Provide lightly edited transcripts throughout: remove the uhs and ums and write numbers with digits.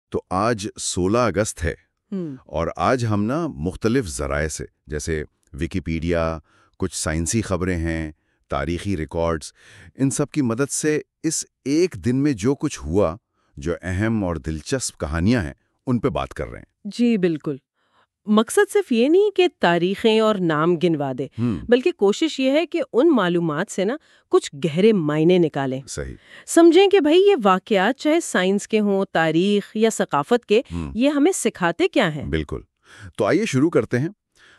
تو آج 16 اگست ہے اور آج ہم نا مختلف ذرائع سے جیسے ویکیپیڈیا، کچھ سائنسی خبریں ہیں، تاریخی ریکارڈز، ان سب کی مدد سے اس ایک دن میں جو کچھ ہوا، جو اہم اور دلچسپ کہانیاں ہیں، ان پہ بات کر رہے ہیں۔ جی بالکل۔ مقصد صرف یہ نہیں کہ تاریخیں اور نام گنوا دے، بلکہ کوشش یہ ہے کہ ان معلومات سے نا کچھ گہرے معنی نکالیں۔ صحیح۔ سمجھیں کہ بھئی یہ واقعات چاہے سائنس کے ہوں، تاریخ یا ثقافت کے، یہ ہمیں سکھاتے کیا ہیں؟ بالکل۔ تو آئیے شروع کرتے ہیں۔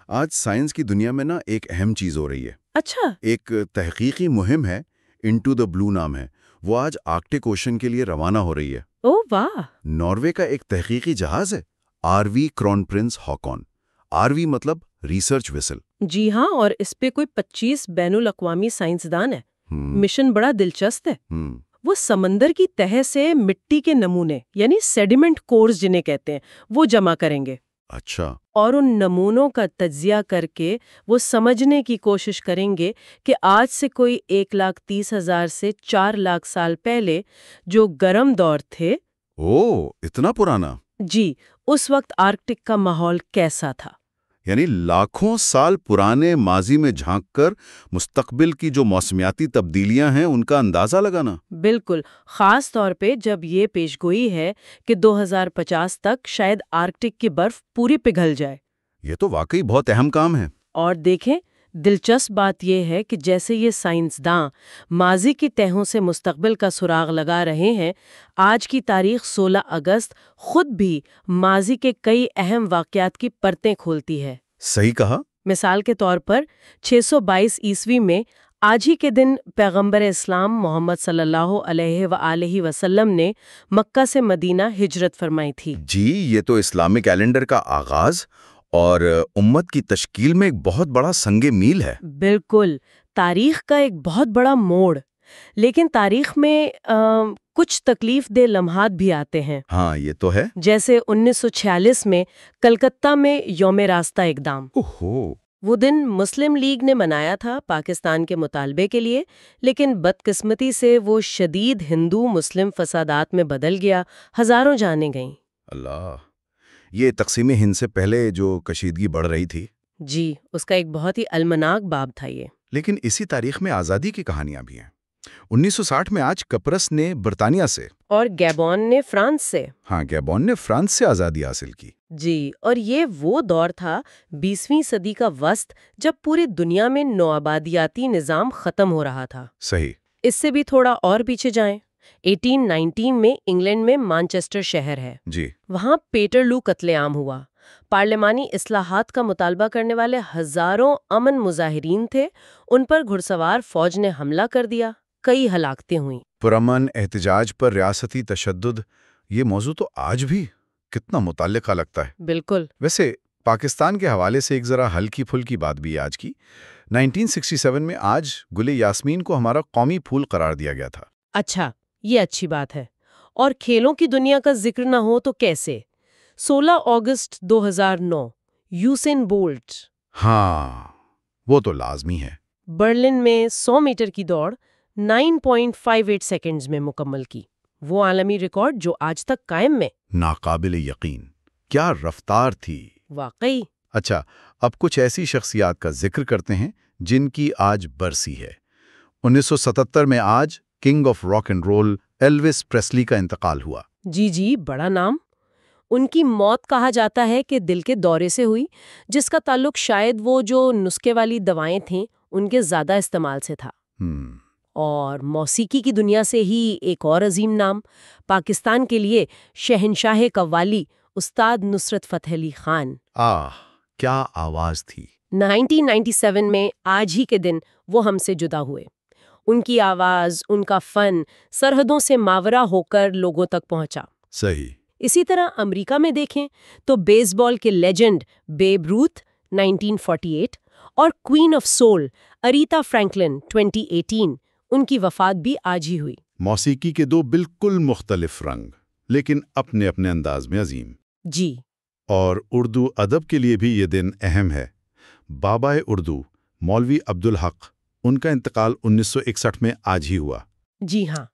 آج سائنس کی دنیا میں نا ایک اہم چیز ہو رہی ہے۔ اچھا۔ ایک تحقیقی مہم ہے، انٹو دا بلو نام ہے، وہ آج آرکٹک اوشن کے لیے روانہ ہو رہی ہے۔ او واہ! ناروے کا ایک تحقیقی جہاز ہے، R V Crown Prince Haakon. R V مطلب ریسرچ ویسل۔ جی ہاں، اور اس پہ کوئی 25 بین الاقوامی سائنسدان ہیں۔ مشن بڑا دلچسپ ہے۔ وہ سمندر کی تہہ سے مٹی کے نمونے یعنی سیڈیمنٹ کورز جنہیں کہتے ہیں وہ جمع کریں گے۔ اچھا۔ اور ان نمونوں کا تجزیہ کر کے وہ سمجھنے کی کوشش کریں گے کہ آج سے کوئی 1,30,000 سے 4,00,000 سال پہلے جو گرم دور تھے، اتنا پرانا؟ جی، اس وقت آرکٹک کا ماحول کیسا تھا۔ یعنی لاکھوں سال پرانے ماضی میں جھانک کر مستقبل کی جو موسمیاتی تبدیلیاں ہیں ان کا اندازہ لگانا۔ بالکل، خاص طور پہ جب یہ پیشگوئی ہے کہ 2050 تک شاید آرکٹک کی برف پوری پگھل جائے۔ یہ تو واقعی بہت اہم کام ہے۔ اور دیکھیں، دلچسپ بات یہ ہے کہ جیسے یہ سائنسداں ماضی کی تہوں سے مستقبل کا سراغ لگا رہے ہیں، آج کی تاریخ 16 اگست خود بھی ماضی کے کئی اہم واقعات کی پرتیں کھولتی ہے۔ صحیح کہا۔ مثال کے طور پر 622 عیسوی میں آج ہی کے دن پیغمبر اسلام محمد صلی اللہ علیہ وآلہ وسلم نے مکہ سے مدینہ ہجرت فرمائی تھی۔ جی، یہ تو اسلامی کیلنڈر کا آغاز اور امت کی تشکیل میں ایک بہت بڑا سنگ میل ہے۔ بالکل، تاریخ کا ایک بہت بڑا موڑ۔ لیکن تاریخ میں کچھ تکلیف دہ لمحات بھی آتے ہیں۔ ہاں، یہ تو ہے۔ جیسے 1946 میں کلکتہ میں یوم راستہ اقدام۔ وہ دن مسلم لیگ نے منایا تھا پاکستان کے مطالبے کے لیے، لیکن بدقسمتی سے وہ شدید ہندو مسلم فسادات میں بدل گیا، ہزاروں جانیں گئیں۔ اللہ! یہ تقسیم ہند سے پہلے جو کشیدگی بڑھ رہی تھی۔ جی، اس کا ایک بہت ہی المناک باب تھا یہ۔ لیکن اسی تاریخ میں آزادی کی کہانیاں بھی ہیں۔ 1960 میں آج کپرس نے برطانیہ سے اور گیبون نے فرانس سے۔ ہاں، گیبون نے فرانس سے آزادی حاصل کی۔ جی، اور یہ وہ دور تھا 20ویں صدی کا وسط جب پوری دنیا میں نوآبادیاتی نظام ختم ہو رہا تھا۔ صحیح۔ اس سے بھی تھوڑا اور پیچھے جائیں، 1819 میں انگلینڈ میں مانچسٹر شہر ہے۔ جی۔ وہاں پیٹرلو قتل عام ہوا۔ پارلیمانی اصلاحات کا مطالبہ کرنے والے ہزاروں امن مظاہرین تھے، ان پر گھڑ سوار فوج نے حملہ کر دیا، کئی ہلاکتیں ہوئیں۔ پرامن احتجاج پر ریاستی تشدد، یہ موضوع تو آج بھی کتنا متعلقہ لگتا ہے۔ بالکل۔ ویسے پاکستان کے حوالے سے ایک ذرا ہلکی پھلکی بات بھی آج کی۔ 1967 میں آج گل یاسمین کو ہمارا قومی پھول قرار دیا گیا تھا۔ اچھا، یہ اچھی بات ہے۔ اور کھیلوں کی دنیا کا ذکر نہ ہو تو کیسے؟ 16 اگست 2009 یوسین بولٹ۔ ہاں، وہ تو لازمی ہے۔ برلن میں 100 میٹر کی دوڑ 9.58 سیکنڈز میں مکمل کی، وہ عالمی ریکارڈ جو آج تک قائم میں۔ ناقابل یقین، کیا رفتار تھی! واقعی۔ اچھا، اب کچھ ایسی شخصیات کا ذکر کرتے ہیں جن کی آج برسی ہے۔ 1977 میں آج king of rock and roll Elvis Presley کا انتقال ہوا۔ جی، بڑا نام۔ ان کی موت کہا جاتا ہے کہ دل کے دورے سے ہوئی، جس کا تعلق شاید وہ جو نسخے والی دوائیں تھیں ان کے زیادہ استعمال سے تھا۔ اور موسیقی کی دنیا سے ہی ایک اور عظیم نام، پاکستان کے لیے شہنشاہ قوالی استاد نصرت فتح علی خان۔ کیا آواز تھی! 1997 میں آج ہی کے دن وہ ہم سے جدا ہوئے۔ ان کی آواز، ان کا فن سرحدوں سے ماورا ہو کر لوگوں تک پہنچا۔ صحیح۔ اسی طرح امریکہ میں دیکھیں تو بیس بال کے لیجنڈ بیب روتھ 1948 اور کوئین آف سول اریتا فرینکلن 2018، ان کی وفات بھی آج ہی ہوئی۔ موسیقی کے دو بالکل مختلف رنگ، لیکن اپنے اپنے انداز میں عظیم۔ جی۔ اور اردو ادب کے لیے بھی یہ دن اہم ہے۔ بابا اردو مولوی عبدالحق، ان کا انتقال 1961 میں آج ہی ہوا۔ جی ہاں،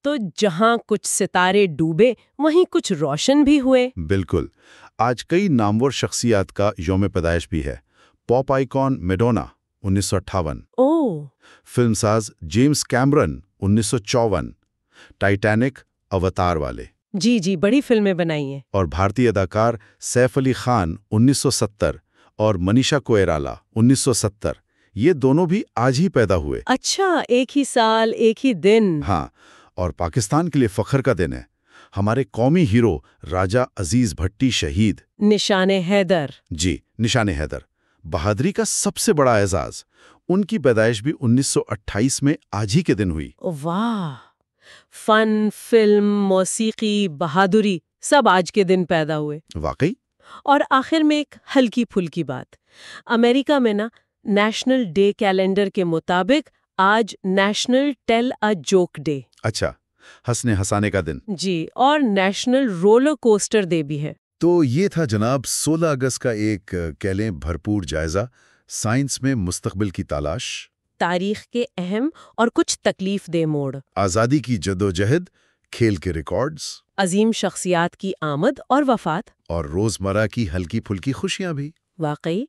تو جہاں کچھ ستارے ڈوبے وہیں کچھ روشن بھی ہوئے۔ بالکل۔ آج کئی نامور شخصیات کا یوم پیدائش بھی ہے۔ پاپ آئیکن میڈونا 1958، اوہ، فلم ساز جیمز کیمرن 1954، ٹائٹینک، اوتار والے، جی جی، بڑی فلمیں بنائی ہیں۔ اور بھارتی اداکار سیف علی خان 1970 اور منیشا کوئرالا 1970، یہ دونوں بھی آج ہی پیدا ہوئے۔ اچھا، ایک ہی سال، ایک ہی دن۔ ہاں، اور پاکستان کے لیے فخر کا دن ہے۔ ہمارے قومی ہیرو راجہ عزیز بھٹی شہید۔ نشان حیدر۔ جی، نشان حیدر، بہادری کا سب سے بڑا اعزاز۔ ان کی پیدائش بھی 1928 میں آج ہی کے دن ہوئی۔ واہ، فن، فلم، موسیقی، بہادری سب آج کے دن پیدا ہوئے۔ واقعی؟ اور آخر میں ایک ہلکی پھلکی بات، امریکہ میں نیشنل ڈے کیلنڈر کے مطابق آج national tell a joke day. اچھا، ہنسنے ہنسانے کا دن۔ جی، اور نیشنل رولر کوسٹر ڈے بھی ہے۔ تو یہ تھا جناب 16 اگست کا ایک کہہ لیں بھرپور جائزہ، سائنس میں مستقبل کی تلاش، تاریخ کے اہم اور کچھ تکلیف دہ موڑ، آزادی کی جدوجہد، کھیل کے ریکارڈز، عظیم شخصیات کی آمد اور وفات، اور روزمرہ کی ہلکی پھلکی خوشیاں بھی۔ واقعی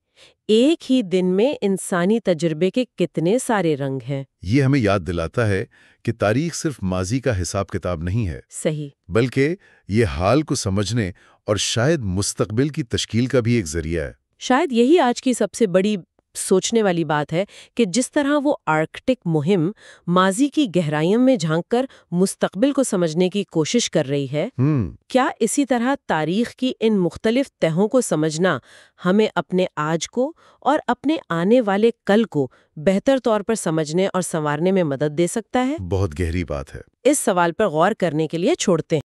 ایک ہی دن میں انسانی تجربے کے کتنے سارے رنگ ہیں۔ یہ ہمیں یاد دلاتا ہے کہ تاریخ صرف ماضی کا حساب کتاب نہیں ہے، صحیح۔ بلکہ یہ حال کو سمجھنے اور شاید مستقبل کی تشکیل کا بھی ایک ذریعہ ہے۔ شاید یہی آج کی سب سے بڑی سوچنے والی بات ہے کہ جس طرح وہ آرکٹک مہم ماضی کی گہرائیوں میں جھانک کر مستقبل کو سمجھنے کی کوشش کر رہی ہے، کیا اسی طرح تاریخ کی ان مختلف تہوں کو سمجھنا ہمیں اپنے آج کو اور اپنے آنے والے کل کو بہتر طور پر سمجھنے اور سنوارنے میں مدد دے سکتا ہے؟ بہت گہری بات ہے۔ اس سوال پر غور کرنے کے لیے چھوڑتے ہیں۔